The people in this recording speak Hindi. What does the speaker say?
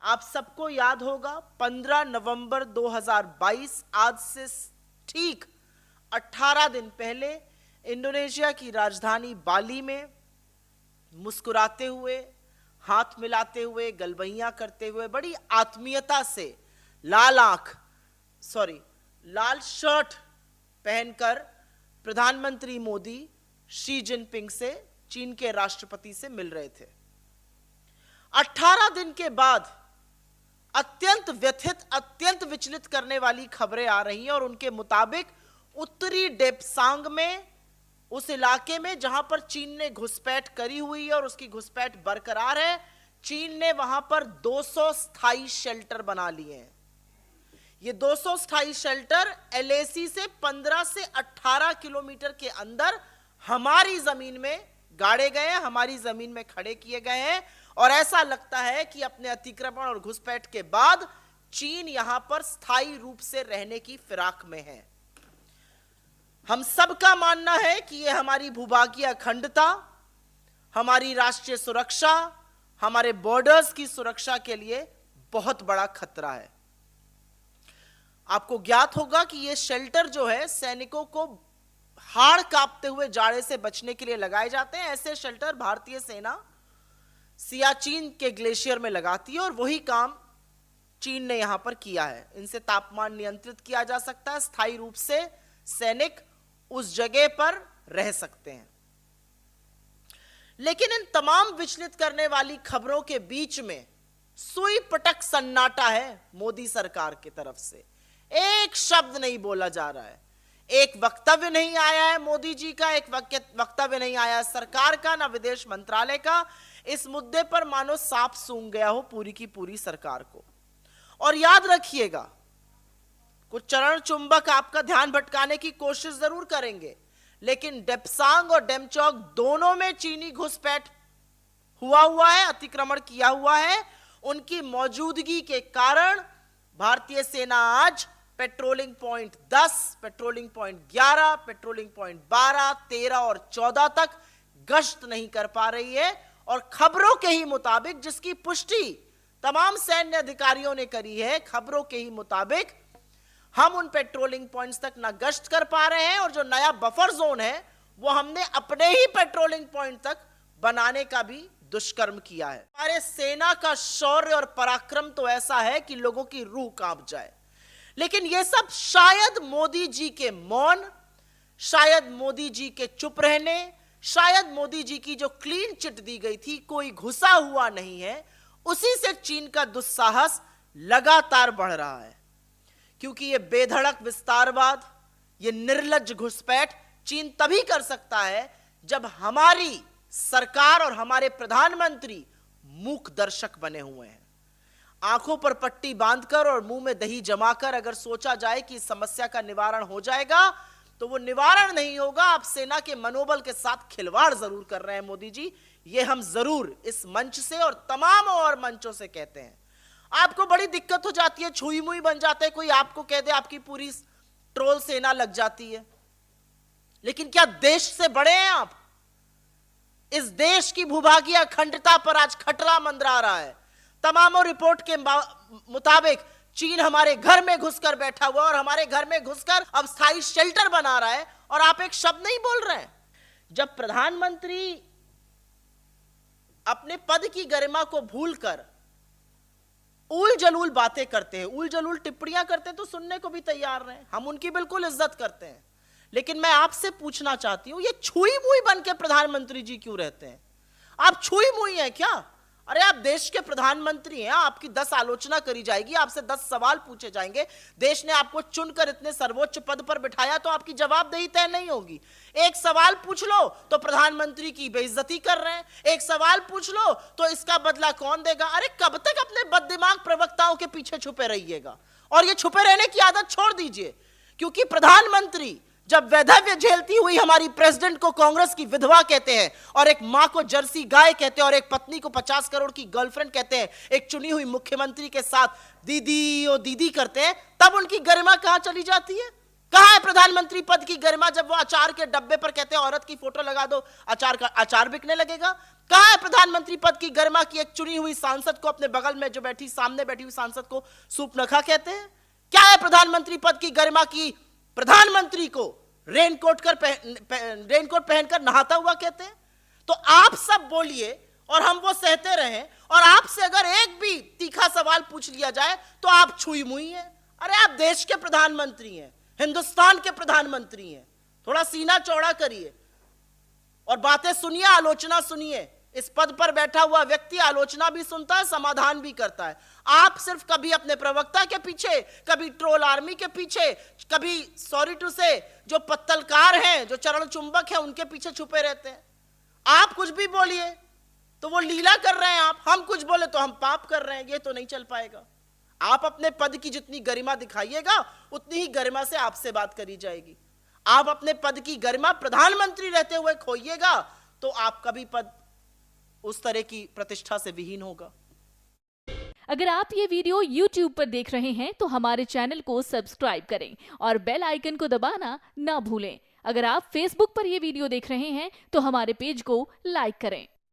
आप सबको याद होगा 15 नवंबर 2022, आज से ठीक 18 दिन पहले इंडोनेशिया की राजधानी बाली में मुस्कुराते हुए, हाथ मिलाते हुए, गलबैयां करते हुए, बड़ी आत्मीयता से लाल शर्ट पहनकर प्रधानमंत्री मोदी शी जिनपिंग से, चीन के राष्ट्रपति से मिल रहे थे। 18 दिन के बाद अत्यंत व्यथित, अत्यंत विचलित करने वाली खबरें आ रही हैं और उनके मुताबिक उत्तरी डेप्सांग में, उस इलाके में जहां पर चीन ने घुसपैठ करी हुई है और उसकी घुसपैठ बरकरार है, चीन ने वहां पर 200 स्थायी शेल्टर बना लिए हैं। ये 200 स्थायी शेल्टर एलएसी से 15 से 18 किलोमीटर के अंदर हमारी जमीन में गाड़े गए हैं, हमारी जमीन में खड़े किए गए हैं और ऐसा लगता है कि अपने अतिक्रमण और घुसपैठ के बाद चीन यहां पर स्थायी रूप से रहने की फिराक में है। हम सबका मानना है कि यह हमारी भूभागीय अखंडता, हमारी राष्ट्रीय सुरक्षा, हमारे बॉर्डर्स की सुरक्षा के लिए बहुत बड़ा खतरा है। आपको ज्ञात होगा कि यह शेल्टर जो है सैनिकों को हाड़ कांपते हुए जाड़े से बचने के लिए लगाए जाते हैं। ऐसे शेल्टर भारतीय सेना सियाचिन के ग्लेशियर में लगाती है और वही काम चीन ने यहां पर किया है। इनसे तापमान नियंत्रित किया जा सकता है, स्थायी रूप से सैनिक उस जगह पर रह सकते हैं। लेकिन इन तमाम विचलित करने वाली खबरों के बीच में सुई पटक सन्नाटा है मोदी सरकार की तरफ से। एक शब्द नहीं बोला जा रहा है, एक वक्तव्य नहीं आया है मोदी जी का, एक वक्तव्य नहीं आया है सरकार का, ना विदेश मंत्रालय का। इस मुद्दे पर मानो सांप सूंघ गया हो पूरी की पूरी सरकार को। और याद रखिएगा, कुछ चरण चुंबक आपका ध्यान भटकाने की कोशिश जरूर करेंगे, लेकिन डेप्सांग और डेमचौक दोनों में चीनी घुसपैठ हुआ है, अतिक्रमण किया हुआ है। उनकी मौजूदगी के कारण भारतीय सेना आज patrolling point 10, patrolling point 11, patrolling point 12, 13 और 14 तक गश्त नहीं कर पा रही है। और खबरों के ही मुताबिक, जिसकी पुष्टि तमाम सैन्य अधिकारियों ने करी है, खबरों के ही मुताबिक हम उन पेट्रोलिंग पॉइंट्स तक ना गश्त कर पा रहे हैं और जो नया बफर जोन है वो हमने अपने ही पेट्रोलिंग पॉइंट तक बनाने का भी दुष्कर्म किया है। हमारे सेना का शौर्य और पराक्रम तो ऐसा है कि लोगों की रूह कांप जाए। लेकिन यह सब शायद मोदी जी के मौन, शायद मोदी जी के चुप रहने, शायद मोदी जी की जो क्लीन चिट दी गई थी, कोई घुसा हुआ नहीं है, उसी से चीन का दुस्साहस लगातार बढ़ रहा है। क्योंकि यह बेधड़क विस्तारवाद, यह निर्लज्ज घुसपैठ चीन तभी कर सकता है जब हमारी सरकार और हमारे प्रधानमंत्री मूक दर्शक बने हुए हैं। आंखों पर पट्टी बांधकर और मुंह में दही जमाकर अगर सोचा जाए कि इस समस्या का निवारण हो जाएगा, तो वो निवारण नहीं होगा। आप सेना के मनोबल के साथ खिलवाड़ जरूर कर रहे हैं मोदी जी, ये हम जरूर इस मंच से और तमाम और मंचों से कहते हैं। आपको बड़ी दिक्कत हो जाती है, छुई मुई बन जाते हैं, कोई आपको कह दे आपकी पूरी ट्रोल सेना लग जाती है। लेकिन क्या देश से बड़े हैं आप? इस देश की भूभागीय अखंडता पर आज खतरा मंडरा रहा है। तमामों रिपोर्ट के मुताबिक चीन हमारे घर में घुसकर बैठा हुआ और हमारे घर में घुसकर अब स्थायी शेल्टर बना रहा है और आप एक शब्द नहीं बोल रहे हैं। जब प्रधानमंत्री अपने पद की गरिमा को भूलकर उल जलूल बातें करते हैं, उल जलूल टिप्पणियां करते हैं, तो सुनने को भी तैयार हैं। हम उनकी बिल्कुल इज्जत करते हैं। लेकिन मैं आपसे पूछना चाहती हूं, ये छुई मुई बन के प्रधानमंत्री जी क्यों रहते हैं? आप छुई मुई हैं क्या? अरे आप देश के प्रधानमंत्री हैं, आपकी 10 आलोचना करी जाएगी, आपसे 10 सवाल पूछे जाएंगे। देश ने आपको चुनकर इतने सर्वोच्च पद पर बिठाया, तो आपकी जवाबदेही तय नहीं होगी। एक सवाल पूछ लो तो प्रधानमंत्री की बेइज्जती कर रहे हैं, एक सवाल पूछ लो तो इसका बदला कौन देगा? अरे कब तक अपने बददिमाग प्रवक्ताओं के पीछे छुपे रहिएगा? और ये छुपे रहने की आदत छोड़ दीजिए, क्योंकि प्रधानमंत्री जब वैधव्य झेलती हुई हमारी प्रेसिडेंट को कांग्रेस की विधवा कहते हैं, और एक मां को जर्सी गाय कहते हैं, और एक पत्नी को 50 करोड़ की गर्लफ्रेंड कहते हैं, एक चुनी हुई मुख्यमंत्री के साथ दीदी ओ दीदी करते हैं, तब उनकी गरिमा कहां चली जाती है? कहां है प्रधानमंत्री पद की गरिमा जब वो अचार के डब्बे पर कहते हैं औरत की फोटो लगा दो, अचार बिकने लगेगा? कहां है प्रधानमंत्री पद की गरिमा की एक चुनी हुई सांसद को अपने बगल में जो बैठी, सामने बैठी हुई सांसद को सूपनखा कहते हैं? क्या है प्रधानमंत्री पद की गरिमा की प्रधानमंत्री को रेनकोट पहनकर नहाता हुआ कहते हैं? तो आप सब बोलिए और हम वो सहते रहें, और आपसे अगर एक भी तीखा सवाल पूछ लिया जाए तो आप छुई मुई हैं। अरे आप देश के प्रधानमंत्री हैं, हिंदुस्तान के प्रधानमंत्री हैं, थोड़ा सीना चौड़ा करिए और बातें सुनिए, आलोचना सुनिए। इस पद पर बैठा हुआ व्यक्ति आलोचना भी सुनता है, समाधान भी करता है। आप सिर्फ कभी अपने प्रवक्ता के पीछे, कभी ट्रोल आर्मी के पीछे, कभी सॉरी टू से जो पत्तलकार हैं, जो चरण चुंबक हैं, उनके पीछे छुपे रहते हैं। आप कुछ भी बोलिए तो वो लीला कर रहे हैं, आप हम कुछ बोले तो हम पाप कर रहे हैं। ये तो नहीं चल पाएगा। आप अपने पद की जितनी गरिमा दिखाइएगा उतनी ही गरिमा से आपसे बात करी जाएगी। आप अपने पद की गरिमा प्रधानमंत्री रहते हुए खोइएगा तो आपका भी पद उस तरह की प्रतिष्ठा से विहीन होगा। अगर आप ये वीडियो YouTube पर देख रहे हैं तो हमारे चैनल को सब्सक्राइब करें और बेल आइकन को दबाना ना भूलें। अगर आप Facebook पर ये वीडियो देख रहे हैं तो हमारे पेज को लाइक करें।